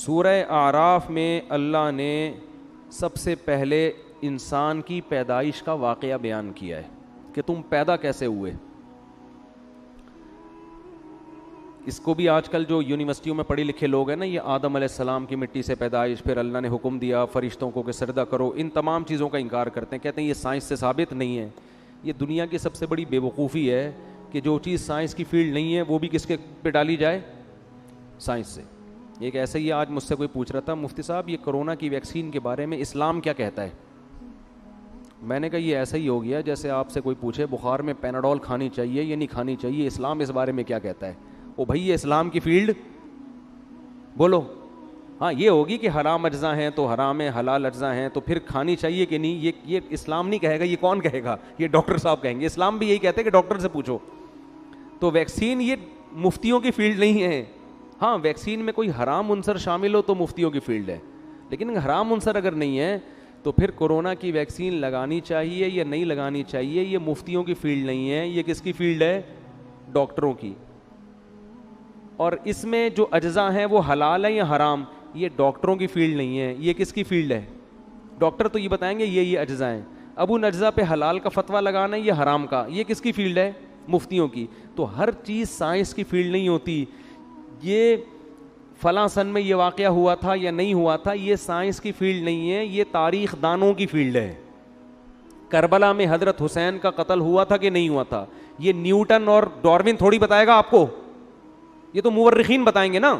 سورہ اعراف میں اللہ نے سب سے پہلے انسان کی پیدائش کا واقعہ بیان کیا ہے کہ تم پیدا کیسے ہوئے. اس کو بھی آج کل جو یونیورسٹیوں میں پڑھے لکھے لوگ ہیں نا, یہ آدم علیہ السلام کی مٹی سے پیدائش, پھر اللہ نے حکم دیا فرشتوں کو کہ سجدہ کرو, ان تمام چیزوں کا انکار کرتے ہیں, کہتے ہیں یہ سائنس سے ثابت نہیں ہے. یہ دنیا کی سب سے بڑی بے وقوفی ہے کہ جو چیز سائنس کی فیلڈ نہیں ہے وہ بھی کس کے پہ ڈالی جائے, سائنس سے. ایک ایسے ہی آج مجھ سے کوئی پوچھ رہا تھا, مفتی صاحب یہ کرونا کی ویکسین کے بارے میں اسلام کیا کہتا ہے. میں نے کہا یہ ایسا ہی ہو گیا جیسے آپ سے کوئی پوچھے بخار میں پیناڈول کھانی چاہیے یا نہیں کھانی چاہیے, اسلام اس بارے میں کیا کہتا ہے. او بھائی یہ اسلام کی فیلڈ بولو. ہاں یہ ہوگی کہ حرام اجزاء ہیں تو حرام ہے, حلال اجزاء ہیں تو پھر کھانی چاہیے کہ نہیں, یہ اسلام نہیں کہے گا. یہ کون کہے گا, یہ ڈاکٹر صاحب کہیں گے. اسلام بھی یہی کہتے ہیں کہ ڈاکٹر سے پوچھو. تو ویکسین یہ مفتیوں کی فیلڈ نہیں ہے. ہاں ویکسین میں کوئی حرام عنصر شامل ہو تو مفتیوں کی فیلڈ ہے, لیکن حرام عنصر اگر نہیں ہے تو پھر کورونا کی ویکسین لگانی چاہیے یا نہیں لگانی چاہیے, یہ مفتیوں کی فیلڈ نہیں ہے, یہ کس کی فیلڈ ہے, ڈاکٹروں کی. اور اس میں جو اجزاء ہیں وہ حلال ہیں یا حرام, یہ ڈاکٹروں کی فیلڈ نہیں ہے, یہ کس کی فیلڈ ہے. ڈاکٹر تو یہ بتائیں گے یہ اجزاء ہیں, اب ان اجزاء پہ حلال کا فتویٰ لگانا ہے یا حرام کا, یہ کس کی فیلڈ ہے, مفتیوں کی. تو ہر چیز سائنس کی فیلڈ نہیں ہوتی. یہ فلاں سن میں یہ واقعہ ہوا تھا یا نہیں ہوا تھا, یہ سائنس کی فیلڈ نہیں ہے, یہ تاریخ دانوں کی فیلڈ ہے. کربلا میں حضرت حسین کا قتل ہوا تھا کہ نہیں ہوا تھا, یہ نیوٹن اور ڈاروین تھوڑی بتائے گا آپ کو, یہ تو مورخین بتائیں گے نا.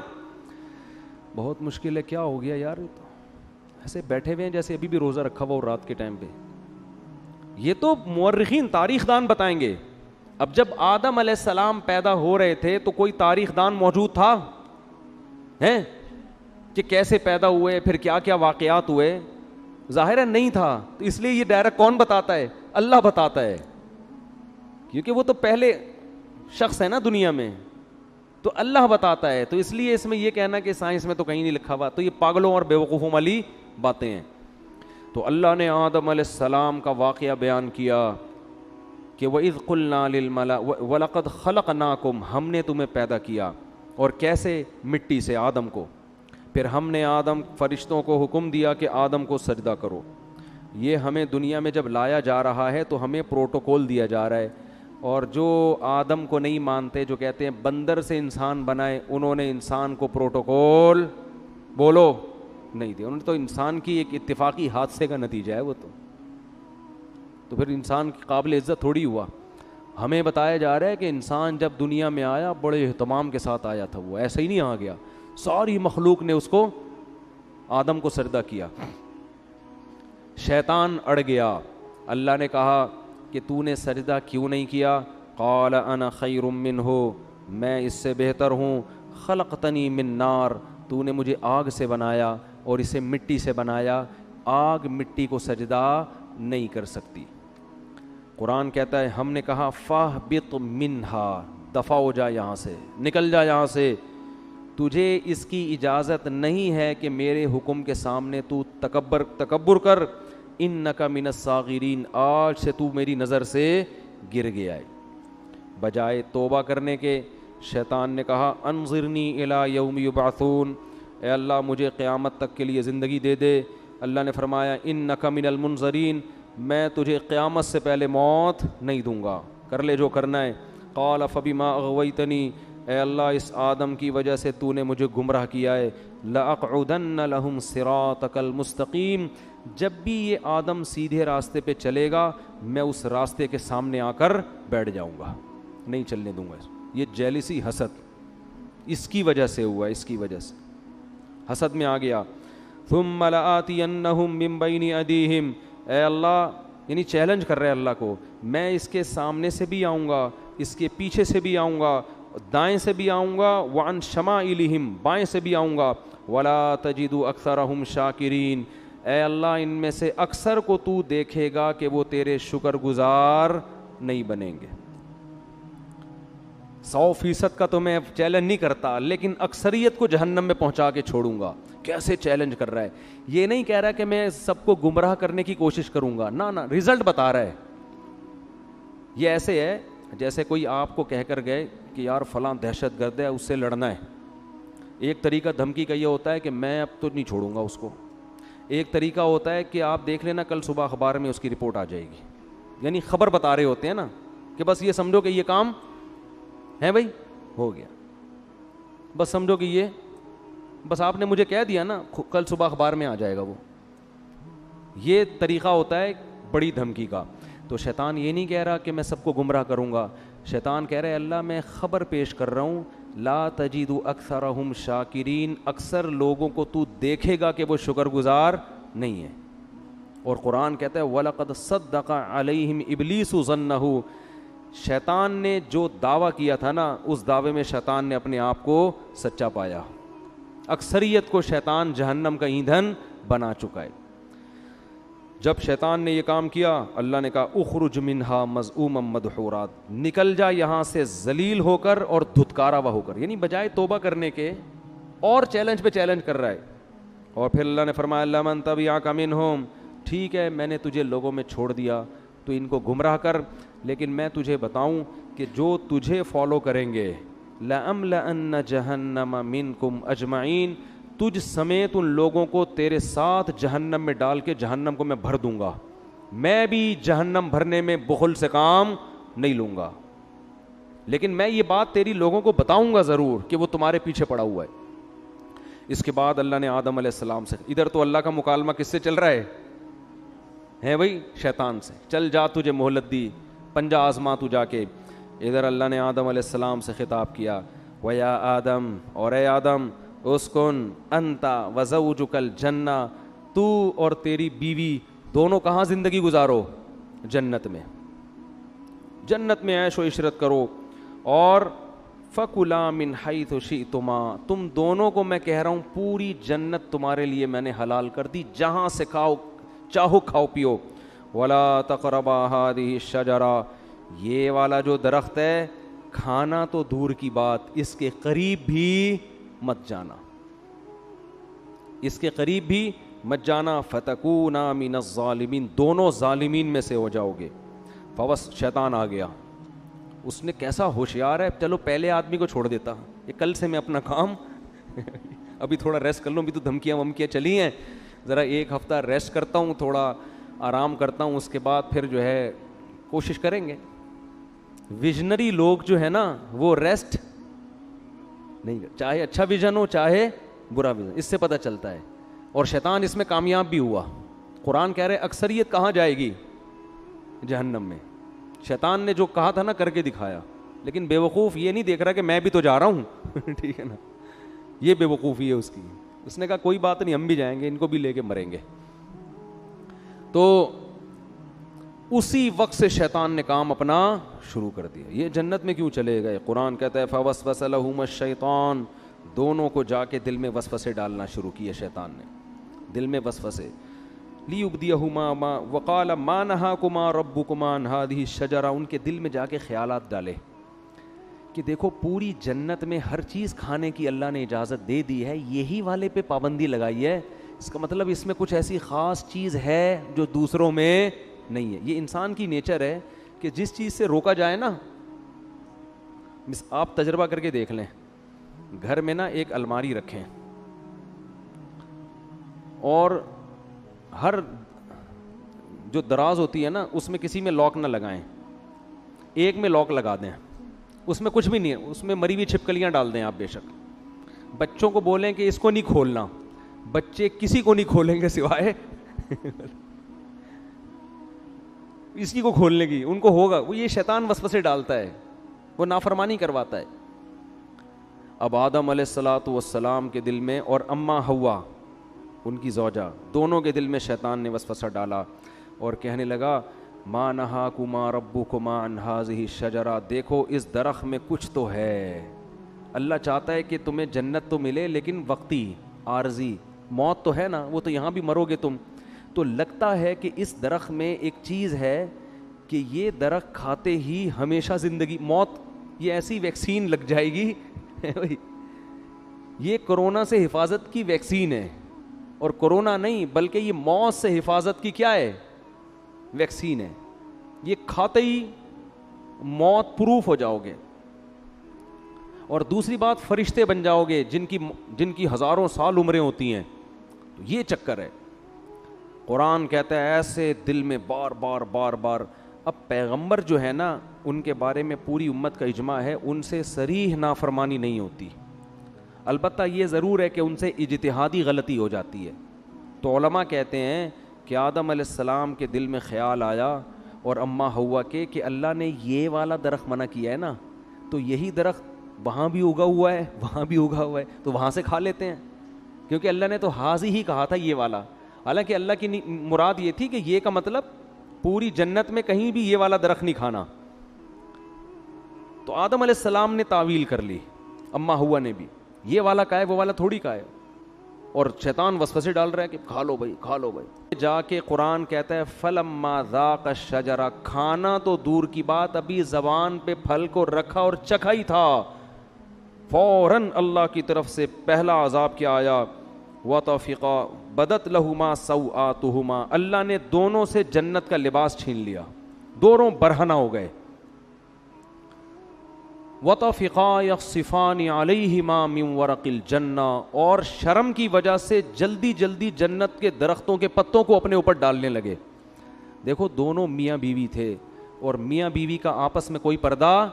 بہت مشکل ہے. کیا ہو گیا یار, ایسے بیٹھے ہوئے ہیں جیسے ابھی بھی روزہ رکھا ہوا ہو رات کے ٹائم پہ. یہ تو مورخین تاریخ دان بتائیں گے. اب جب آدم علیہ السلام پیدا ہو رہے تھے تو کوئی تاریخ دان موجود تھا ہیں کہ کیسے پیدا ہوئے, پھر کیا کیا واقعات ہوئے, ظاہر ہے نہیں تھا. تو اس لیے یہ ڈائریکٹ کون بتاتا ہے, اللہ بتاتا ہے, کیونکہ وہ تو پہلے شخص ہے نا دنیا میں, تو اللہ بتاتا ہے. تو اس لیے اس میں یہ کہنا کہ سائنس میں تو کہیں نہیں لکھا ہوا, تو یہ پاگلوں اور بیوقوفوں والی باتیں ہیں. تو اللہ نے آدم علیہ السلام کا واقعہ بیان کیا کہ وَإِذْ قُلْنَا لِلْمَلَائِكَةِ وَلَقَدْ خَلَقْنَاكُمْ, ہم نے تمہیں پیدا کیا, اور کیسے, مٹی سے, آدم کو. پھر ہم نے فرشتوں کو حکم دیا کہ آدم کو سجدہ کرو. یہ ہمیں دنیا میں جب لایا جا رہا ہے تو ہمیں پروٹوکول دیا جا رہا ہے. اور جو آدم کو نہیں مانتے, جو کہتے ہیں بندر سے انسان بنائے, انہوں نے انسان کو پروٹوکول بولو نہیں دیا. انہوں نے تو انسان کی ایک اتفاقی حادثے کا نتیجہ ہے وہ تو پھر انسان کی قابل عزت تھوڑی ہوا. ہمیں بتایا جا رہا ہے کہ انسان جب دنیا میں آیا بڑے اہتمام کے ساتھ آیا تھا, وہ ایسے ہی نہیں آ گیا. ساری مخلوق نے اس کو, آدم کو سجدہ کیا. شیطان اڑ گیا. اللہ نے کہا کہ تو نے سجدہ کیوں نہیں کیا. قال انا خیر منہ, میں اس سے بہتر ہوں. خلقتنی من نار, تو نے مجھے آگ سے بنایا اور اسے مٹی سے بنایا. آگ مٹی کو سجدہ نہیں کر سکتی. قرآن کہتا ہے, ہم نے کہا فاہبط منہا, دفع ہو جا یہاں سے, نکل جا یہاں سے, تجھے اس کی اجازت نہیں ہے کہ میرے حکم کے سامنے تو تکبر کر. انک من الصاغرین, آج سے تو میری نظر سے گر گیا ہے. بجائے توبہ کرنے کے شیطان نے کہا انظرنی الی یوم یبعثون, اے اللہ مجھے قیامت تک کے لیے زندگی دے دے. اللہ نے فرمایا انک من المنظرین, میں تجھے قیامت سے پہلے موت نہیں دوں گا, کر لے جو کرنا ہے. قال فبما اغویتنی, اے اللہ اس آدم کی وجہ سے تو نے مجھے گمراہ کیا ہے. لأقعدن لهم صراطک المستقیم, جب بھی یہ آدم سیدھے راستے پہ چلے گا میں اس راستے کے سامنے آ کر بیٹھ جاؤں گا, نہیں چلنے دوں گا. یہ جیلسی, حسد, اس کی وجہ سے ہوا, اس کی وجہ سے حسد میں آ گیا. ثم لآتینہم من بین ایدیہم, اے اللہ یعنی چیلنج کر رہے اللہ کو, میں اس کے سامنے سے بھی آؤں گا, اس کے پیچھے سے بھی آؤں گا, دائیں سے بھی آؤں گا, وعن شمائلہم, بائیں سے بھی آؤں گا. ولا تجد اکثرہم شاکرین, اے اللہ ان میں سے اکثر کو تو دیکھے گا کہ وہ تیرے شکر گزار نہیں بنیں گے. 100% کا تو میں چیلنج نہیں کرتا, لیکن اکثریت کو جہنم میں پہنچا کے چھوڑوں گا. کیسے چیلنج کر رہا ہے, یہ نہیں کہہ رہا کہ میں سب کو گمراہ کرنے کی کوشش کروں گا, نہ رزلٹ بتا رہا ہے. یہ ایسے ہے جیسے کوئی آپ کو کہہ کر گئے کہ یار فلاں دہشت گرد ہے, اس سے لڑنا ہے, ایک طریقہ دھمکی کا یہ ہوتا ہے کہ میں اب تو نہیں چھوڑوں گا اس کو. ایک طریقہ ہوتا ہے کہ آپ دیکھ لینا کل صبح اخبار میں اس کی رپورٹ آ جائے گی, یعنی خبر بتا رہے ہوتے ہیں نا کہ بس یہ سمجھو کہ یہ کام ہے بھائی, ہو گیا, بس سمجھو کہ یہ بس آپ نے مجھے کہہ دیا نا, کل صبح اخبار میں آ جائے گا وہ. یہ طریقہ ہوتا ہے بڑی دھمکی کا. تو شیطان یہ نہیں کہہ رہا کہ میں سب کو گمراہ کروں گا, شیطان کہہ رہے اللہ میں خبر پیش کر رہا ہوں, لا تجد اکثرہم شاکرین, اکثر لوگوں کو تو دیکھے گا کہ وہ شکر گزار نہیں ہے. اور قرآن کہتا ہے وَلَقَدْ صَدَّقَ عَلَيْهِمْ إِبْلِيسُ ظَنَّهُ, شیطان نے جو دعویٰ کیا تھا نا اس دعوے میں شیطان نے اپنے آپ کو سچا پایا. اکثریت کو شیطان جہنم کا ایندھن بنا چکا ہے. جب شیطان نے یہ کام کیا اللہ نے کہا اخرج منہا مذءوما مدحورا, نکل جا یہاں سے ذلیل ہو کر اور دھتکارا ہوا ہو کر, یعنی بجائے توبہ کرنے کے اور چیلنج پہ چیلنج کر رہا ہے. اور پھر اللہ نے فرمایا لمن تبعک منہم, ٹھیک ہے میں نے تجھے لوگوں میں چھوڑ دیا تو ان کو گمراہ کر, لیکن میں تجھے بتاؤں کہ جو تجھے فالو کریں گے لَأَمْلَأَنَّ جَهَنَّمَ مِنْكُمْ أَجْمَعِينَ, تجھ سمیت ان لوگوں کو تیرے ساتھ جہنم میں ڈال کے جہنم کو میں بھر دوں گا. میں بھی جہنم بھرنے میں بخل سے کام نہیں لوں گا, لیکن میں یہ بات تیری لوگوں کو بتاؤں گا ضرور کہ وہ تمہارے پیچھے پڑا ہوا ہے. اس کے بعد اللہ نے آدم علیہ السلام سے, ادھر تو اللہ کا مکالمہ کس سے چل رہا ہے بھائی, شیطان سے. چل جا تجھے مہلت دی, پنجہ آزما تو جا کے. ادھر اللہ نے آدم علیہ السلام سے خطاب کیا وَيَا آدم, اور اے آدم اسکن انت وزوجک الجنہ, تو اور تیری بیوی دونوں کہاں زندگی گزارو, جنت میں. جنت میں عیش و عشرت کرو. اور فَكُلَا مِنْ حَيْثُ شِئْتُمَا, تم دونوں کو میں کہہ رہا ہوں پوری جنت تمہارے لیے میں نے حلال کر دی, جہاں سے کھاؤ چاہو کھاؤ پیو. وَلَا تَقْرَبَا هَٰذِهِ الشَّجَرَةَ, یہ والا جو درخت ہے کھانا تو دور کی بات, اس کے قریب بھی مت جانا, اس کے قریب بھی مت جانا. فَتَكُونَا مِنَ الظَّالِمِينَ, دونوں ظالمین میں سے ہو جاؤ گے. فوس شیطان آ گیا, اس نے کیسا ہوشیار ہے, چلو پہلے آدمی کو چھوڑ دیتا, یہ کل سے میں اپنا کام ابھی تھوڑا ریسٹ کر لوں, ابھی تو دھمکیاں ومکیاں چلی ہیں, ذرا ایک ہفتہ ریسٹ کرتا ہوں, تھوڑا آرام کرتا ہوں, اس کے بعد پھر جو ہے کوشش کریں گے. ویژنری لوگ جو ہے نا وہ ریسٹ نہیں, چاہے اچھا ویژن ہو چاہے برا ویژن, اس سے پتہ چلتا ہے. اور شیطان اس میں کامیاب بھی ہوا. قرآن کہہ رہے اکثریت کہاں جائے گی, جہنم میں. شیطان نے جو کہا تھا نا کر کے دکھایا, لیکن بے وقوف یہ نہیں دیکھ رہا کہ میں بھی تو جا رہا ہوں ٹھیک ہے نا, یہ بے وقوفی ہے اس کی. اس نے کہا کوئی بات نہیں, ہم بھی جائیں گے, ان کو بھی لے کے مریں گے. تو اسی وقت سے شیطان نے کام اپنا شروع کر دیا. یہ جنت میں کیوں چلے گئے, قرآن کہتا ہے فوسوس لہما الشیطان, دونوں کو جا کے دل میں وسوسے ڈالنا شروع کیے شیطان نے, دل میں وسوسے. لیبدیہما ما وقال ما نہاکما ربکما عن ہذہ الشجرہ, ان کے دل میں جا کے خیالات ڈالے کہ دیکھو پوری جنت میں ہر چیز کھانے کی اللہ نے اجازت دے دی ہے, یہی والے پہ پابندی لگائی ہے, اس کا مطلب اس میں کچھ ایسی خاص چیز ہے جو دوسروں میں نہیں ہے. یہ انسان کی نیچر ہے کہ جس چیز سے روکا جائے نا, آپ تجربہ کر کے دیکھ لیں, گھر میں نا ایک الماری رکھیں اور ہر جو دراز ہوتی ہے نا اس میں کسی میں لاک نہ لگائیں, ایک میں لاک لگا دیں, اس میں کچھ بھی نہیں ہے, اس میں مری ہوئی چھپکلیاں ڈال دیں آپ. بے شک بچوں کو بولیں کہ اس کو نہیں کھولنا, بچے کسی کو نہیں کھولیں گے سوائے اسی کو کھولنے کی, ان کو ہوگا. وہ یہ شیطان وسوسے ڈالتا ہے, وہ نافرمانی کرواتا ہے. اب آدم علیہ الصلاۃ والسلام کے دل میں اور اماں حوا ان کی زوجہ, دونوں کے دل میں شیطان نے وسوسہ ڈالا اور کہنے لگا ما نہاکما ربکما عن ہذہ الشجرہ, دیکھو اس درخت میں کچھ تو ہے, اللہ چاہتا ہے کہ تمہیں جنت تو ملے لیکن وقتی عارضی, موت تو ہے نا, وہ تو یہاں بھی مرو گے تم. تو لگتا ہے کہ اس درخت میں ایک چیز ہے کہ یہ درخت کھاتے ہی ہمیشہ زندگی, موت, یہ ایسی ویکسین لگ جائے گی یہ کرونا سے حفاظت کی ویکسین ہے, اور کرونا نہیں بلکہ یہ موت سے حفاظت کی کیا ہے, ویکسین ہے. یہ کھاتے ہی موت پروف ہو جاؤ گے. اور دوسری بات فرشتے بن جاؤ گے جن کی ہزاروں سال عمریں ہوتی ہیں. تو یہ چکر ہے. قرآن کہتا ہے ایسے دل میں بار بار بار بار. اب پیغمبر جو ہے نا ان کے بارے میں پوری امت کا اجماع ہے ان سے صریح نافرمانی نہیں ہوتی. البتہ یہ ضرور ہے کہ ان سے اجتہادی غلطی ہو جاتی ہے. تو علماء کہتے ہیں کہ آدم علیہ السلام کے دل میں خیال آیا اور اماں ہوا کہ اللہ نے یہ والا درخت منع کیا ہے نا, تو یہی درخت وہاں بھی اگا ہوا ہے وہاں بھی اگا ہوا ہے, تو وہاں سے کھا لیتے ہیں, کیونکہ اللہ نے تو حاضی ہی کہا تھا یہ والا. حالانکہ اللہ کی مراد یہ تھی کہ یہ کا مطلب پوری جنت میں کہیں بھی یہ والا درخت نہیں کھانا. تو آدم علیہ السلام نے تعویل کر لی, اماں ہوا نے بھی, یہ والا کا ہے وہ والا تھوڑی کا ہے. اور شیطان وسوسے ڈال رہا ہے کہ کھا لو بھائی کھا لو بھائی. جا کے قرآن کہتا ہے فلما ذاق الشجرہ, کھانا تو دور کی بات, ابھی زبان پہ پھل کو رکھا اور چکھا ہی تھا, فوراً اللہ کی طرف سے پہلا عذاب کیا آیا, وطفقا بدت لہما سوآتہما, اللہ نے دونوں سے جنت کا لباس چھین لیا, دونوں برہنہ ہو گئے. وطفقا یخصفان علیہما من ورق الجنہ, اور شرم کی وجہ سے جلدی جلدی جنت کے درختوں کے پتوں کو اپنے اوپر ڈالنے لگے. دیکھو دونوں میاں بیوی تھے اور میاں بیوی کا آپس میں کوئی پردہ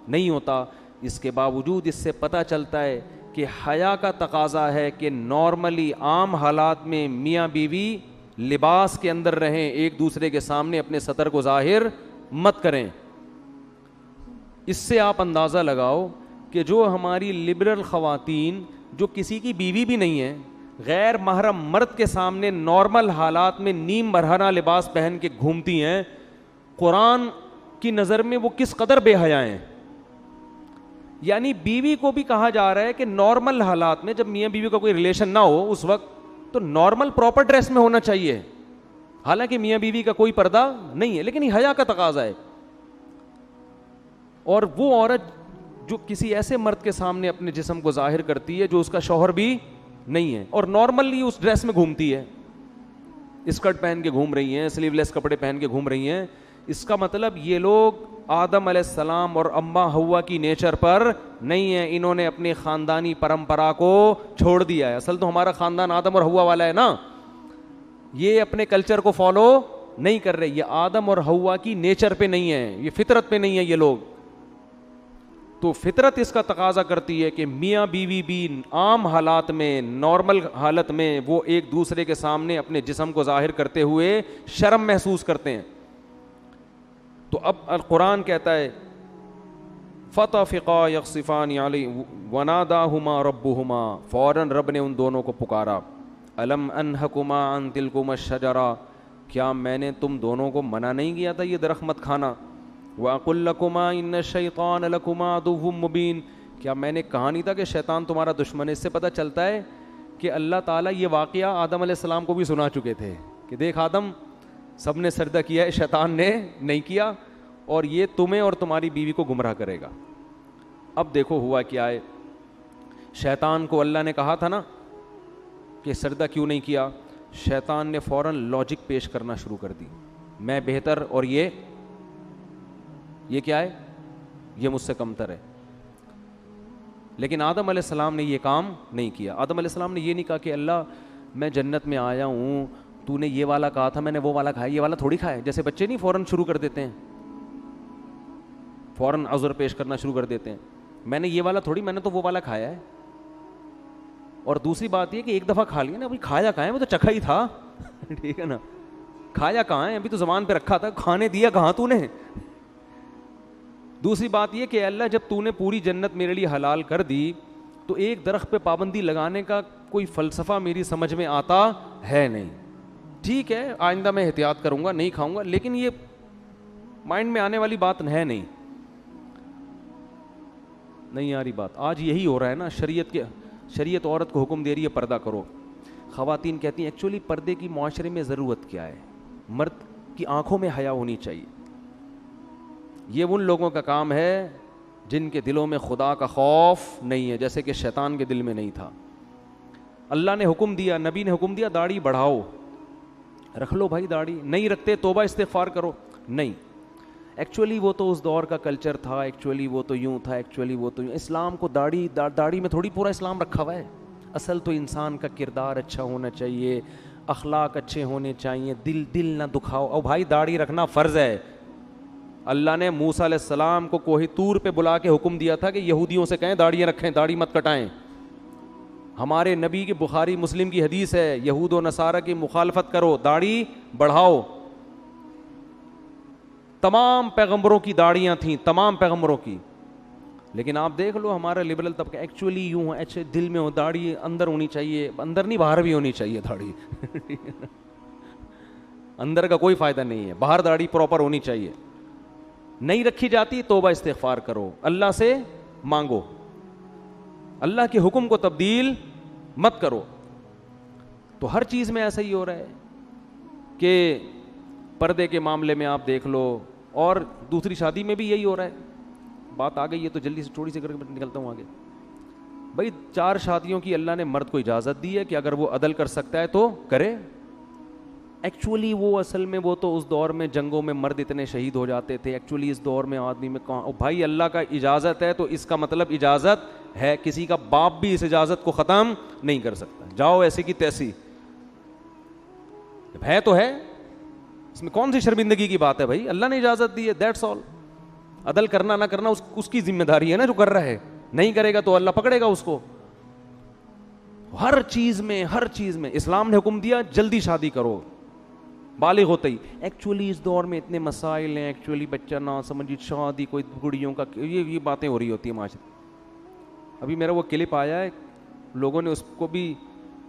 نہیں ہوتا. اس کے باوجود اس سے پتہ چلتا ہے کہ حیا کا تقاضا ہے کہ نارملی عام حالات میں میاں بیوی لباس کے اندر رہیں, ایک دوسرے کے سامنے اپنے سطر کو ظاہر مت کریں. اس سے آپ اندازہ لگاؤ کہ جو ہماری لبرل خواتین جو کسی کی بیوی بھی نہیں ہیں, غیر محرم مرد کے سامنے نارمل حالات میں نیم برہنہ لباس پہن کے گھومتی ہیں, قرآن کی نظر میں وہ کس قدر بے حیا ہیں. یعنی بیوی کو بھی کہا جا رہا ہے کہ نارمل حالات میں جب میاں بیوی کا کوئی ریلیشن نہ ہو اس وقت تو نارمل پراپر ڈریس میں ہونا چاہیے. حالانکہ میاں بیوی کا کوئی پردہ نہیں ہے, لیکن یہ حیا کا تقاضا ہے. اور وہ عورت جو کسی ایسے مرد کے سامنے اپنے جسم کو ظاہر کرتی ہے جو اس کا شوہر بھی نہیں ہے اور نارملی اس ڈریس میں گھومتی ہے, اسکرٹ پہن کے گھوم رہی ہیں, سلیو لیس کپڑے پہن کے گھوم رہی ہیں, اس کا مطلب یہ لوگ آدم علیہ السلام اور اماں ہوا کی نیچر پر نہیں ہیں, انہوں نے اپنی خاندانی پرمپرا کو چھوڑ دیا ہے. اصل تو ہمارا خاندان آدم اور ہوا والا ہے نا, یہ اپنے کلچر کو فالو نہیں کر رہے, یہ آدم اور ہوا کی نیچر پہ نہیں ہے, یہ فطرت پہ نہیں ہے یہ لوگ. تو فطرت اس کا تقاضا کرتی ہے کہ میاں بیوی بھی عام حالات میں نارمل حالت میں وہ ایک دوسرے کے سامنے اپنے جسم کو ظاہر کرتے ہوئے شرم محسوس کرتے ہیں. تو اب القرآن کہتا ہے فطفقا یخصفان علی وناداہما ربہما, فوراً رب نے ان دونوں کو پکارا, الم انہکما عن تلکما الشجرہ, کیا میں نے تم دونوں کو منع نہیں کیا تھا یہ درخت مت کھانا, وَأَقُلْ لَكُمَا إِنَّ الشَّيْطَانَ لَكُمَا عَدُوٌّ مُبِينٌ, کیا میں نے کہا نہیں تھا کہ شیطان تمہارا دشمن ہے. اس سے پتہ چلتا ہے کہ اللہ تعالیٰ یہ واقعہ آدم علیہ السلام کو بھی سنا چکے تھے کہ دیکھ آدم سب نے سجدہ کیا ہے, شیطان نے نہیں کیا, اور یہ تمہیں اور تمہاری بیوی کو گمراہ کرے گا. اب دیکھو ہوا کیا ہے, شیطان کو اللہ نے کہا تھا نا کہ سجدہ کیوں نہیں کیا, شیطان نے فوراً لاجک پیش کرنا شروع کر دی, میں بہتر اور یہ کیا ہے, یہ مجھ سے کمتر ہے. لیکن آدم علیہ السلام نے یہ کام نہیں کیا. آدم علیہ السلام نے یہ نہیں کہا کہ اللہ میں جنت میں آیا ہوں, تو نے یہ والا کہا تھا, میں نے وہ والا کھایا, یہ والا تھوڑی کھایا. جیسے بچے نہیں فوراً شروع کر دیتے ہیں, فوراً عذر پیش کرنا شروع کر دیتے ہیں, میں نے یہ والا تھوڑی, میں نے تو وہ والا کھایا ہے. اور دوسری بات یہ کہ ایک دفعہ کھا لیا نا, ابھی کھایا کہاں ہے, وہ تو چکھا ہی تھا ٹھیک ہے نا, کھایا کہاں ہے, ابھی تو زبان پہ رکھا تھا, کھانے دیا کہاں تو نے. دوسری بات یہ کہ اللہ جب تو نے پوری جنت میرے لیے حلال کر دی تو ایک درخت پہ پابندی لگانے کا کوئی فلسفہ میری سمجھ میں آتا ہے نہیں. ٹھیک ہے آئندہ میں احتیاط کروں گا, نہیں کھاؤں گا, لیکن یہ مائنڈ میں آنے والی بات ہے نہیں آ رہی بات. آج یہی ہو رہا ہے نا, شریعت عورت کو حکم دے رہی ہے پردہ کرو. خواتین کہتی ہیں ایکچولی پردے کی معاشرے میں ضرورت کیا ہے, مرد کی آنکھوں میں حیا ہونی چاہیے. یہ ان لوگوں کا کام ہے جن کے دلوں میں خدا کا خوف نہیں ہے, جیسے کہ شیطان کے دل میں نہیں تھا. اللہ نے حکم دیا, نبی نے حکم دیا داڑھی بڑھاؤ, رکھ لو بھائی داڑھی, نہیں رکھتے توبہ استغفار کرو, نہیں. ایکچولی وہ تو اس دور کا کلچر تھا, ایکچولی وہ تو یوں تھا, ایکچولی وہ تو یوں. اسلام کو داڑھی میں تھوڑی پورا اسلام رکھا ہوا ہے. اصل تو انسان کا کردار اچھا ہونا چاہیے, اخلاق اچھے ہونے چاہیے, دل نہ دکھاؤ. اور بھائی داڑھی رکھنا فرض ہے. اللہ نے موسیٰ علیہ السلام کو کوہ طور پہ بلا کے حکم دیا تھا کہ یہودیوں سے کہیں داڑیاں رکھیں, داڑھی مت کٹائیں. ہمارے نبی کی بخاری مسلم کی حدیث ہے, یہود و نصارہ کی مخالفت کرو, داڑھی بڑھاؤ. تمام پیغمبروں کی داڑیاں تھیں, تمام پیغمبروں کی. لیکن آپ دیکھ لو ہمارا لبرل طبقہ ایکچولی یوں ہے, اچھے دل میں ہو, داڑھی اندر ہونی چاہیے, اندر نہیں باہر بھی ہونی چاہیے داڑھی. اندر کا کوئی فائدہ نہیں ہے, باہر داڑھی پراپر ہونی چاہیے. نہیں رکھی جاتی توبہ استغفار کرو, اللہ سے مانگو, اللہ کے حکم کو تبدیل مت کرو. تو ہر چیز میں ایسا ہی ہو رہا ہے کہ پردے کے معاملے میں آپ دیکھ لو, اور دوسری شادی میں بھی یہی ہو رہا ہے. بات آ گئی ہے تو جلدی سے تھوڑی سی کر کے نکلتا ہوں آگے. بھائی 4 شادیوں کی اللہ نے مرد کو اجازت دی ہے کہ اگر وہ عدل کر سکتا ہے تو کرے. ایکچولی وہ اصل میں وہ تو اس دور میں جنگوں میں مرد اتنے شہید ہو جاتے تھے, ایکچولی اس دور میں آدمی میں کہاں. بھائی اللہ کا اجازت ہے تو اس کا مطلب اجازت ہے, کسی کا باپ بھی اس اجازت کو ختم نہیں کر سکتا. جاؤ ایسی کی تیسی, ہے تو ہے, اس میں کون سی شرمندگی کی بات ہے بھائی, اللہ نے اجازت دی ہے, دیٹس آل. عدل کرنا نہ کرنا اس کی ذمہ داری ہے نا جو کر رہا ہے, نہیں کرے گا تو اللہ پکڑے گا اس کو. ہر چیز میں اسلام نے حکم دیا جلدی شادی کرو بالغ ہوتے ہی. ایکچولی اس دور میں اتنے مسائل ہیں, ایکچولی بچہ نہ سمجھی, شادی کوئی گڑیوں کا, یہ باتیں ہو رہی ہوتی ہیں معاشرے. ابھی میرا وہ کلپ آیا ہے, لوگوں نے اس کو بھی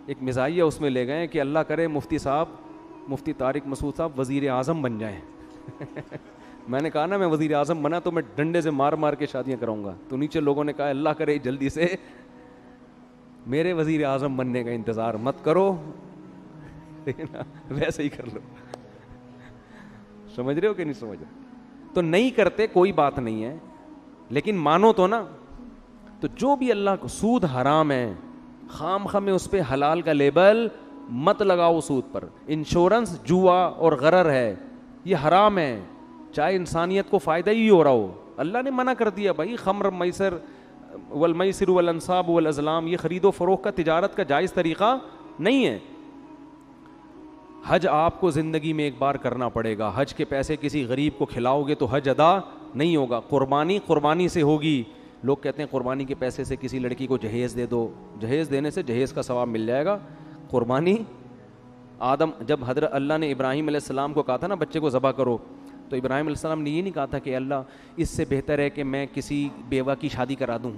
ایک مزاحیہ اس میں لے گئے کہ اللہ کرے مفتی طارق مسعود صاحب وزیر اعظم بن جائیں. میں نے کہا نا میں وزیر اعظم بنا تو میں ڈنڈے سے مار کے شادیاں کراؤں گا. تو نیچے لوگوں نے کہا اللہ کرے جلدی سے میرے وزیر اعظم بننے کا انتظار مت کرو, ویسے ہی کر لو. سمجھ رہے ہو کہ نہیں سمجھ رہے؟ تو نہیں کرتے کوئی بات نہیں ہے, لیکن مانو تو نا. تو جو بھی اللہ کو, سود حرام ہے, خام میں اس پہ حلال کا لیبل مت لگاؤ سود پر. انشورنس جوا اور غرر ہے, یہ حرام ہے, چاہے انسانیت کو فائدہ ہی ہو رہا ہو. اللہ نے منع کر دیا بھائی, خمر میسر والمیسر والانصاب والازلام, یہ خرید و فروخت کا تجارت کا جائز طریقہ نہیں ہے. حج آپ کو زندگی میں ایک بار کرنا پڑے گا, حج کے پیسے کسی غریب کو کھلاؤ گے تو حج ادا نہیں ہوگا. قربانی سے ہوگی. لوگ کہتے ہیں قربانی کے پیسے سے کسی لڑکی کو جہیز دے دو, جہیز دینے سے جہیز کا ثواب مل جائے گا. قربانی جب حضرت اللہ نے ابراہیم علیہ السلام کو کہا تھا نا بچے کو ذبح کرو, تو ابراہیم علیہ السلام نے یہ نہیں کہا تھا کہ اللہ اس سے بہتر ہے کہ میں کسی بیوہ کی شادی کرا دوں.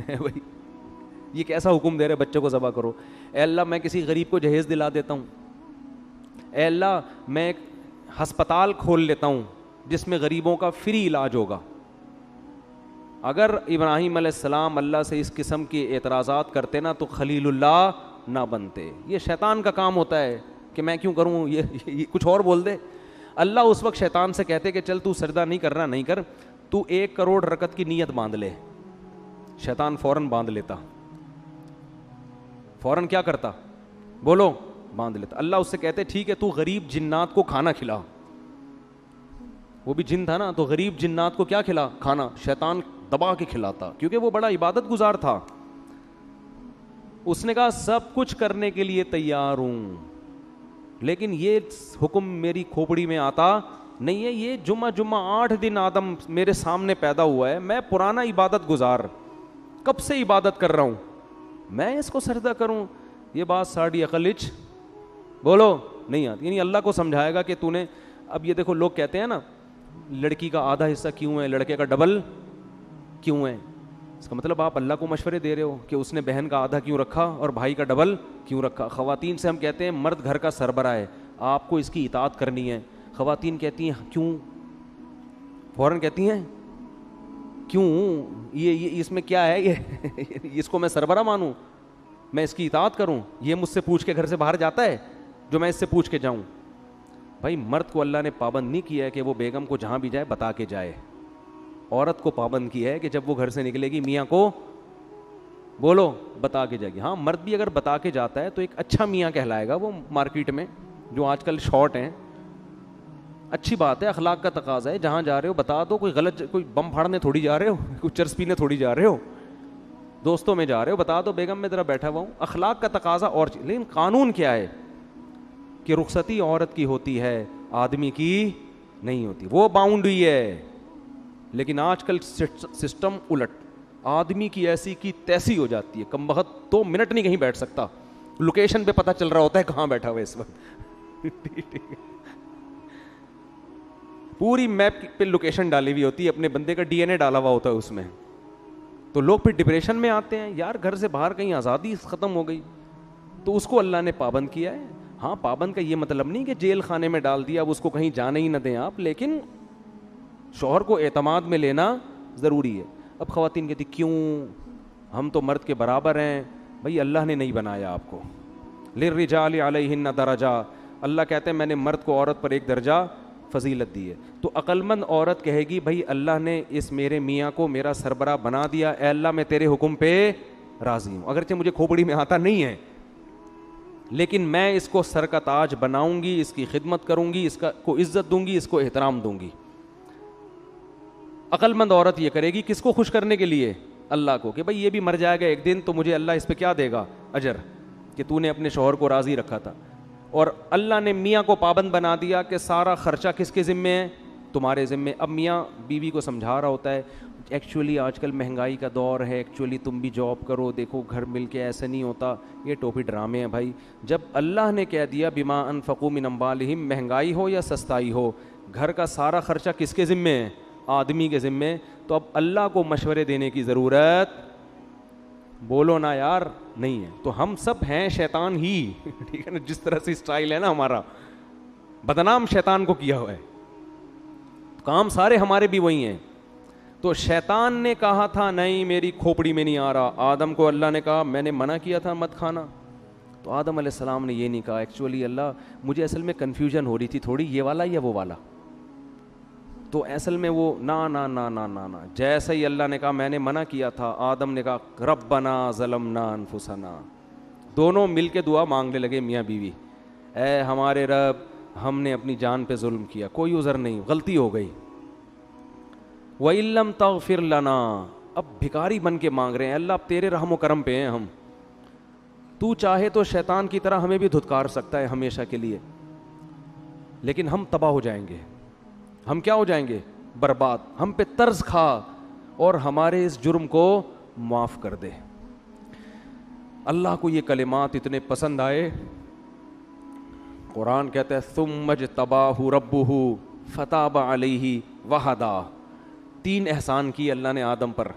بھائی یہ کیسا حکم دے رہے بچے کو ذبح کرو. اے اللہ میں کسی غریب کو جہیز دلا دیتا ہوں, اے اللہ میں ایک ہسپتال کھول لیتا ہوں جس میں غریبوں کا فری علاج ہوگا. اگر ابراہیم علیہ السلام اللہ سے اس قسم کے اعتراضات کرتے نا تو خلیل اللہ نہ بنتے. یہ شیطان کا کام ہوتا ہے کہ میں کیوں کروں, یہ کچھ اور بول دے. اللہ اس وقت شیطان سے کہتے کہ چل تو سجدہ نہیں کرنا, نہیں کر, تو 1 کروڑ رکعت کی نیت باندھ لے. شیطان فوراً باندھ لیتا, فوراً کیا کرتا, بولو, باندھ لیتا. اللہ اس سے کہتے ٹھیک ہے تو غریب جنات کو کھانا کھلا. وہ بھی جن تھا نا, تو غریب جنات کو کیا کھلا, کھانا. شیطان دبا کے کھلاتا کیونکہ وہ بڑا عبادت گزار تھا. اس نے کہا سب کچھ کرنے کے لیے تیار ہوں, لیکن یہ حکم میری کھوپڑی میں آتا نہیں ہے. یہ جمعہ 8 دن آدم میرے سامنے پیدا ہوا ہے, میں پرانا عبادت گزار, کب سے عبادت کر رہا ہوں, میں اس کو سجدہ کروں. یہ بات ساڑی عقلچ بولو نہیں آتی. یعنی اللہ کو سمجھائے گا کہ تو نے, اب یہ دیکھو لوگ کہتے ہیں نا لڑکی کا آدھا حصہ کیوں ہے, لڑکے کا ڈبل کیوں ہے. اس کا مطلب آپ اللہ کو مشورے دے رہے ہو کہ اس نے بہن کا آدھا کیوں رکھا اور بھائی کا ڈبل کیوں رکھا. خواتین سے ہم کہتے ہیں مرد گھر کا سربراہ ہے, آپ کو اس کی اطاعت کرنی ہے. خواتین کہتی ہیں کیوں, فوراً کہتی ہیں کیوں, یہ اس میں کیا ہے, یہ اس کو میں سربراہ مانوں, میں اس کی اطاعت کروں, یہ مجھ سے پوچھ کے گھر سے باہر جاتا ہے جو میں اس سے پوچھ کے جاؤں. بھائی مرد کو اللہ نے پابند نہیں کیا ہے کہ وہ بیگم کو جہاں بھی جائے بتا کے جائے. عورت کو پابند کیا ہے کہ جب وہ گھر سے نکلے گی میاں کو بولو بتا کے جائے گی. ہاں مرد بھی اگر بتا کے جاتا ہے تو ایک اچھا میاں کہلائے گا وہ مارکیٹ میں, جو آج کل شارٹ ہیں. اچھی بات ہے, اخلاق کا تقاضا ہے, جہاں جا رہے ہو بتا دو, کوئی غلط, کوئی بم پھاڑنے تھوڑی جا رہے ہو, کوئی چرس پینے تھوڑی جا رہے ہو, دوستوں میں جا رہے ہو, بتا دو بیگم میں ذرا بیٹھا ہوا ہوں. اخلاق کا تقاضا اور چیز. لیکن قانون کیا ہے کہ رخصتی عورت کی ہوتی ہے, آدمی کی نہیں ہوتی, وہ باؤنڈری ہے. لیکن آج کل سسٹم الٹ, آدمی کی ایسی کی تیسی ہو جاتی ہے, کم بخت 2 منٹ نہیں کہیں بیٹھ سکتا, لوکیشن پہ پتہ چل رہا ہوتا ہے کہاں بیٹھا ہوا ہے اس وقت. پوری میپ پہ لوکیشن ڈالی ہوئی ہوتی ہے, اپنے بندے کا DNA ڈالا ہوا ہوتا ہے اس میں. تو لوگ پھر ڈپریشن میں آتے ہیں, یار گھر سے باہر کہیں آزادی ختم ہو گئی. تو اس کو اللہ نے پابند کیا ہے. ہاں پابند کا یہ مطلب نہیں کہ جیل خانے میں ڈال دیا, اب اس کو کہیں جانے ہی نہ دیں آپ, لیکن شوہر کو اعتماد میں لینا ضروری ہے. اب خواتین کہتی کیوں, ہم تو مرد کے برابر ہیں. بھائی اللہ نے نہیں بنایا آپ کو, للرجال علیہن درجہ, اللہ کہتے ہیں میں نے مرد کو عورت پر ایک درجہ فضیلت دی ہے. تو عقلمند عورت کہے گی بھائی اللہ نے اس میرے میاں کو میرا سربراہ بنا دیا, اے اللہ میں تیرے حکم پہ راضی ہوں, اگرچہ مجھے کھوپڑی میں آتا نہیں ہے, لیکن میں اس کو سر کا تاج بناؤں گی, اس کی خدمت کروں گی, اس کو عزت دوں گی, اس کو احترام دوں گی. عقل مند عورت یہ کرے گی, کس کو خوش کرنے کے لیے, اللہ کو, کہ بھائی یہ بھی مر جائے گا ایک دن تو مجھے اللہ اس پہ کیا دے گا, اجر, کہ تو نے اپنے شوہر کو راضی رکھا تھا. اور اللہ نے میاں کو پابند بنا دیا کہ سارا خرچہ کس کے ذمے ہے, تمہارے ذمے. اب میاں بیوی کو سمجھا رہا ہوتا ہے ایکچولی آج کل مہنگائی کا دور ہے, ایکچولی تم بھی جاب کرو, دیکھو گھر مل کے ایسے نہیں ہوتا, یہ ٹوپی ڈرامے ہیں بھائی. جب اللہ نے کہہ دیا بما انفقوا من اموالہم, مہنگائی ہو یا سستائی ہو, گھر کا سارا خرچہ کس کے ذمے ہے, آدمی کے ذمے. تو اب اللہ کو مشورے دینے کی ضرورت, بولو نا یار, نہیں ہے. تو ہم سب ہیں شیطان ہی, ٹھیک ہے نا, جس طرح سے اسٹائل ہے نا ہمارا, بدنام شیطان کو کیا ہوا ہے, کام سارے ہمارے بھی وہی ہیں. تو شیطان نے کہا تھا نہیں میری کھوپڑی میں نہیں آ رہا, آدم کو اللہ نے کہا میں نے منع کیا تھا مت کھانا, تو آدم علیہ السلام نے یہ نہیں کہا ایکچولی اللہ مجھے اصل میں کنفیوژن ہو رہی تھی تھوڑی, یہ والا یا وہ والا. تو اصل میں وہ نا نا نا نا نا نا, جیسے ہی اللہ نے کہا میں نے منع کیا تھا, آدم نے کہا ربنا ظلمنا انفسنا, دونوں مل کے دعا مانگنے لگے میاں بیوی, اے ہمارے رب ہم نے اپنی جان پہ ظلم کیا, کوئی عذر نہیں, غلطی ہو گئی. وَإِن لَّمْ تَغْفِرْ لَنَا, اب بھکاری بن کے مانگ رہے ہیں, اللہ اب تیرے رحم و کرم پہ ہیں ہم, تو چاہے تو شیطان کی طرح ہمیں بھی دھتکار سکتا ہے ہمیشہ کے لیے, لیکن ہم تباہ ہو جائیں گے, ہم کیا ہو جائیں گے, برباد, ہم پہ طرز کھا اور ہمارے اس جرم کو معاف کر دے. اللہ کو یہ کلمات اتنے پسند آئے, قرآن کہتا ہے ثم اجتباہ ربہ فتاب علیہ وہدا, 3 احسان کی اللہ نے آدم پر.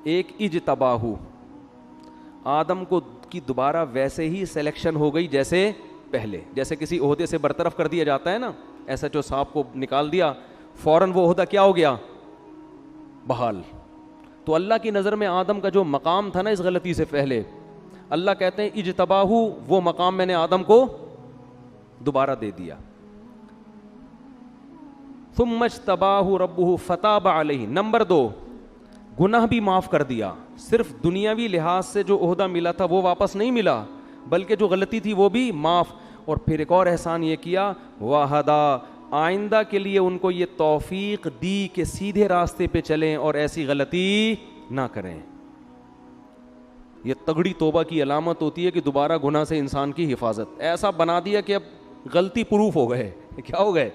ایک اجتباہ, آدم کو کی دوبارہ ویسے ہی سلیکشن ہو گئی جیسے پہلے, جیسے کسی عہدے سے برطرف کر دیا جاتا ہے نا, ایسا جو صاحب کو نکال دیا فوراً وہ عہدہ کیا ہو گیا, بحال. تو اللہ کی نظر میں آدم کا جو مقام تھا نا اس غلطی سے پہلے, اللہ کہتے ہیں اجتباہ, وہ مقام میں نے آدم کو دوبارہ دے دیا. ثم اجتباہ ربہ فتاب علیہ. نمبر 2, گناہ بھی معاف کر دیا, صرف دنیاوی لحاظ سے جو عہدہ ملا تھا وہ واپس نہیں ملا, بلکہ جو غلطی تھی وہ بھی معاف. اور پھر ایک اور احسان یہ کیا, وہدا, آئندہ کے لیے ان کو یہ توفیق دی کہ سیدھے راستے پہ چلیں اور ایسی غلطی نہ کریں. یہ تگڑی توبہ کی علامت ہوتی ہے کہ دوبارہ گناہ سے انسان کی حفاظت. ایسا بنا دیا کہ اب غلطی پروف ہو گئے, کیا ہو گئے,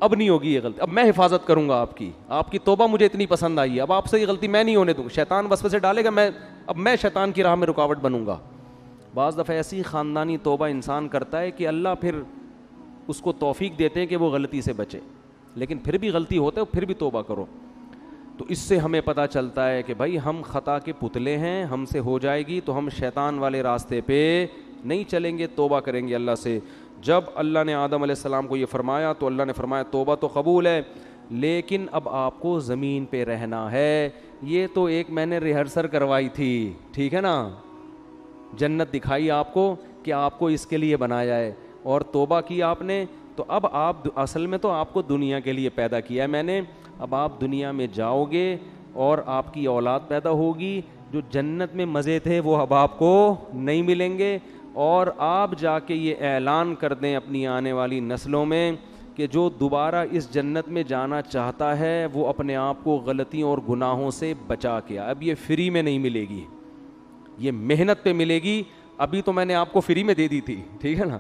اب نہیں ہوگی یہ غلطی, اب میں حفاظت کروں گا آپ کی توبہ مجھے اتنی پسند آئی ہے, اب آپ سے یہ غلطی میں نہیں ہونے دوں. شیطان وسوسے ڈالے گا, اب میں شیطان کی راہ میں رکاوٹ بنوں گا. بعض دفعہ ایسی خاندانی توبہ انسان کرتا ہے کہ اللہ پھر اس کو توفیق دیتے ہیں کہ وہ غلطی سے بچے, لیکن پھر بھی غلطی ہوتا ہے, پھر بھی توبہ کرو. تو اس سے ہمیں پتہ چلتا ہے کہ بھائی ہم خطا کے پتلے ہیں, ہم سے ہو جائے گی تو ہم شیطان والے راستے پہ نہیں چلیں گے, توبہ کریں گے اللہ سے. جب اللہ نے آدم علیہ السلام کو یہ فرمایا تو اللہ نے فرمایا توبہ تو قبول ہے, لیکن اب آپ کو زمین پہ رہنا ہے. یہ تو ایک میں نے ریہرسل کروائی تھی, ٹھیک ہے نا, جنت دکھائی آپ کو کہ آپ کو اس کے لیے بنایا ہے, اور توبہ کی آپ نے, تو اب آپ اصل میں تو آپ کو دنیا کے لیے پیدا کیا ہے میں نے. اب آپ دنیا میں جاؤ گے اور آپ کی اولاد پیدا ہوگی, جو جنت میں مزے تھے وہ اب آپ کو نہیں ملیں گے, اور آپ جا کے یہ اعلان کر دیں اپنی آنے والی نسلوں میں کہ جو دوبارہ اس جنت میں جانا چاہتا ہے وہ اپنے آپ کو غلطیوں اور گناہوں سے بچا کے. اب یہ فری میں نہیں ملے گی, یہ محنت پہ ملے گی. ابھی تو میں نے آپ کو فری میں دے دی تھی, ٹھیک ہے نا,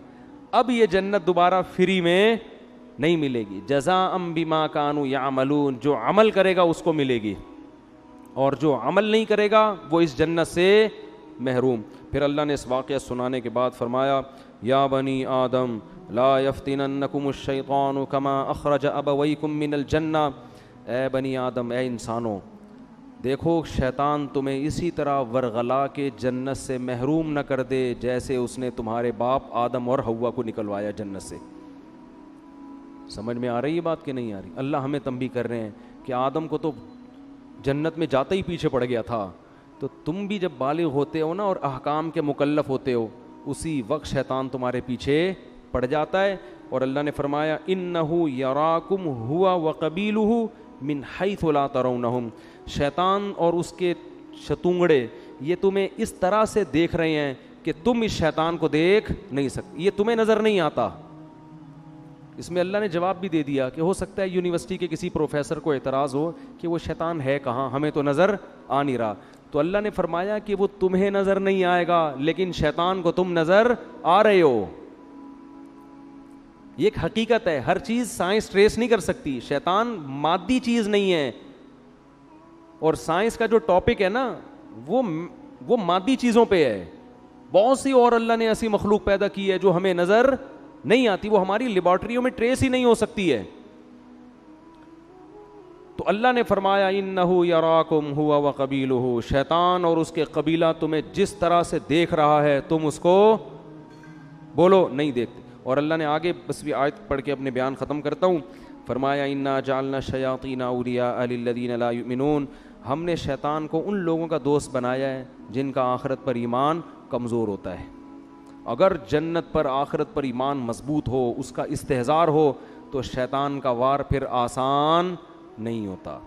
اب یہ جنت دوبارہ فری میں نہیں ملے گی. جزاء بما کانوا یعملون, جو عمل کرے گا اس کو ملے گی, اور جو عمل نہیں کرے گا وہ اس جنت سے محروم. پھر اللہ نے اس واقعہ سنانے کے بعد فرمایا یا بنی آدم لا یفتننکم الشیطان کما اخرج ابویکم من الجنہ. اے بنی آدم, اے انسانوں, دیکھو شیطان تمہیں اسی طرح ورغلا کے جنت سے محروم نہ کر دے جیسے اس نے تمہارے باپ آدم اور حوا کو نکلوایا جنت سے. سمجھ میں آ رہی ہے بات کہ نہیں آ رہی؟ اللہ ہمیں تنبیہ کر رہے ہیں کہ آدم کو تو جنت میں جاتے ہی پیچھے پڑ گیا تھا, تو تم بھی جب بالغ ہوتے ہو نا اور احکام کے مکلف ہوتے ہو, اسی وقت شیطان تمہارے پیچھے پڑ جاتا ہے. اور اللہ نے فرمایا انہ یراکم ہوا وقبیلہ من حیث لا ترونہم. شیطان اور اس کے شتونگڑے یہ تمہیں اس طرح سے دیکھ رہے ہیں کہ تم اس شیطان کو دیکھ نہیں سکتے, یہ تمہیں نظر نہیں آتا. اس میں اللہ نے جواب بھی دے دیا کہ ہو سکتا ہے یونیورسٹی کے کسی پروفیسر کو اعتراض ہو کہ وہ شیطان ہے کہاں, ہمیں تو نظر آ نہیں رہا. تو اللہ نے فرمایا کہ وہ تمہیں نظر نہیں آئے گا لیکن شیطان کو تم نظر آ رہے ہو. یہ ایک حقیقت ہے, ہر چیز سائنس ٹریس نہیں کر سکتی. شیطان مادی چیز نہیں ہے, اور سائنس کا جو ٹاپک ہے نا وہ مادی چیزوں پہ ہے. بہت سی اور اللہ نے ایسی مخلوق پیدا کی ہے جو ہمیں نظر نہیں آتی, وہ ہماری لیبارٹریوں میں ٹریس ہی نہیں ہو سکتی ہے. تو اللہ نے فرمایا انہ یراکم ہوا وقبیلہ, شیطان اور اس کے قبیلہ تمہیں جس طرح سے دیکھ رہا ہے تم اس کو بولو نہیں دیکھتے. اور اللہ نے آگے بس بھی آیت پڑھ کے اپنے بیان ختم کرتا ہوں. فرمایا انا جعلنا الشیاطین اولیاء للذین لا یؤمنون, ہم نے شیطان کو ان لوگوں کا دوست بنایا ہے جن کا آخرت پر ایمان کمزور ہوتا ہے. اگر جنت پر آخرت پر ایمان مضبوط ہو, اس کا استحضار ہو, تو شیطان کا وار پھر آسان نہیں ہوتا.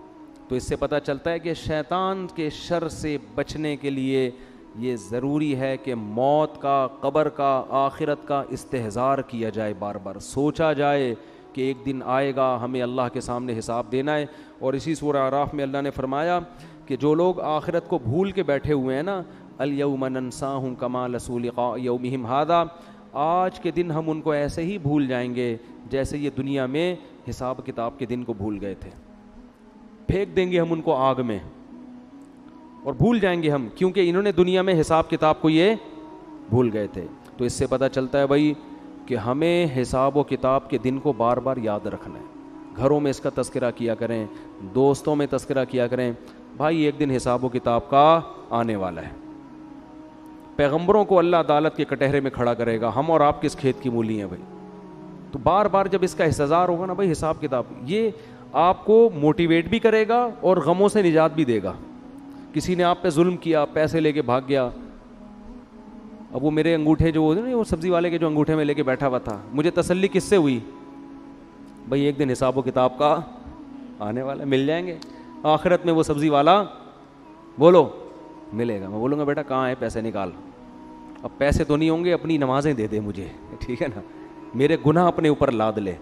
تو اس سے پتہ چلتا ہے کہ شیطان کے شر سے بچنے کے لیے یہ ضروری ہے کہ موت کا, قبر کا, آخرت کا استحضار کیا جائے, بار بار سوچا جائے کہ ایک دن آئے گا, ہمیں اللہ کے سامنے حساب دینا ہے. اور اسی سورہ اعراف میں اللہ نے فرمایا کہ جو لوگ آخرت کو بھول کے بیٹھے ہوئے ہیں نا, الیوم ننساہم کما نسوا لقاء یومہم ھذا, آج کے دن ہم ان کو ایسے ہی بھول جائیں گے جیسے یہ دنیا میں حساب کتاب کے دن کو بھول گئے تھے. پھینک دیں گے ہم ان کو آگ میں اور بھول جائیں گے ہم, کیونکہ انہوں نے دنیا میں حساب کتاب کو یہ بھول گئے تھے. تو اس سے پتہ چلتا ہے بھائی کہ ہمیں حساب و کتاب کے دن کو بار بار یاد رکھنا ہے. گھروں میں اس کا تذکرہ کیا کریں, دوستوں میں تذکرہ کیا کریں. بھائی ایک دن حساب و کتاب کا آنے والا ہے. پیغمبروں کو اللہ عدالت کے کٹہرے میں کھڑا کرے گا, ہم اور آپ کس کھیت کی مولی ہیں بھائی. تو بار بار جب اس کا استحضار ہوگا نا بھائی حساب کتاب, یہ آپ کو موٹیویٹ بھی کرے گا اور غموں سے نجات بھی دے گا. کسی نے آپ پہ ظلم کیا, پیسے لے کے بھاگ گیا, اب وہ میرے انگوٹھے جو وہ سبزی والے کے جو انگوٹھے میں لے کے بیٹھا ہوا تھا, مجھے تسلی کس سے ہوئی؟ بھائی ایک دن حساب و کتاب کا آنے والا, مل جائیں گے آخرت میں وہ سبزی والا, بولو ملے گا. میں بولوں گا بیٹا کہاں ہے, پیسے نکال. اب پیسے تو نہیں ہوں گے, اپنی نمازیں دے دے مجھے, ٹھیک ہے نا, میرے گناہ اپنے اوپر لاد لے.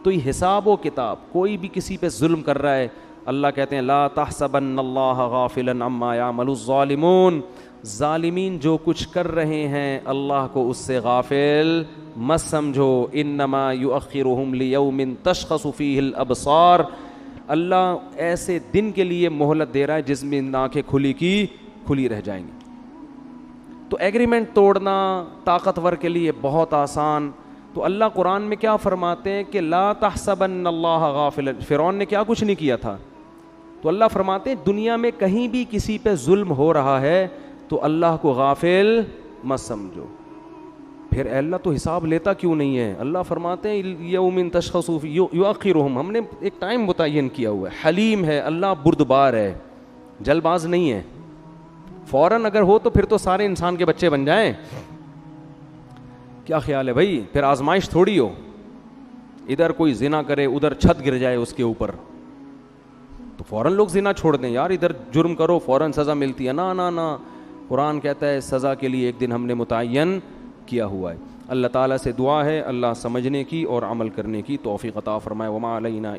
تو یہ حساب و کتاب, کوئی بھی کسی پہ ظلم کر رہا ہے, اللہ کہتے ہیں لا تحسبن اللہ غافلا عما یعمل الظالمون, ظالمین جو کچھ کر رہے ہیں اللہ کو اس سے غافل مت سمجھو. انما یؤخرہم لیوم تشخص فیہ الابصار, اللہ ایسے دن کے لیے مہلت دے رہا ہے جس میں آنکھیں کھلی کی کھلی رہ جائیں گی. تو ایگریمنٹ توڑنا طاقتور کے لیے بہت آسان. تو اللہ قرآن میں کیا فرماتے ہیں کہ لا تحسبن اللہ غافلا, فرعون نے کیا کچھ نہیں کیا تھا, تو اللہ فرماتے ہیں دنیا میں کہیں بھی کسی پہ ظلم ہو رہا ہے تو اللہ کو غافل مت سمجھو. پھر اے اللہ تو حساب لیتا کیوں نہیں ہے؟ اللہ فرماتے ہیں یوم تشخص یؤخرہم, ہم نے ایک ٹائم متعین کیا ہوا ہے. حلیم ہے اللہ, بردبار ہے, جلد باز نہیں ہے. فوراً اگر ہو تو پھر تو سارے انسان کے بچے بن جائیں. کیا خیال ہے بھائی؟ پھر آزمائش تھوڑی ہو, ادھر کوئی زنا کرے ادھر چھت گر جائے اس کے اوپر, تو فوراً لوگ زنا چھوڑ دیں. یار ادھر جرم کرو فوراً سزا ملتی ہے, نا نا نا, قرآن کہتا ہے سزا کے لیے ایک دن ہم نے متعین کیا ہوا ہے. اللہ تعالیٰ سے دعا ہے اللہ سمجھنے کی اور عمل کرنے کی توفیق عطا فرمائے. وما علینا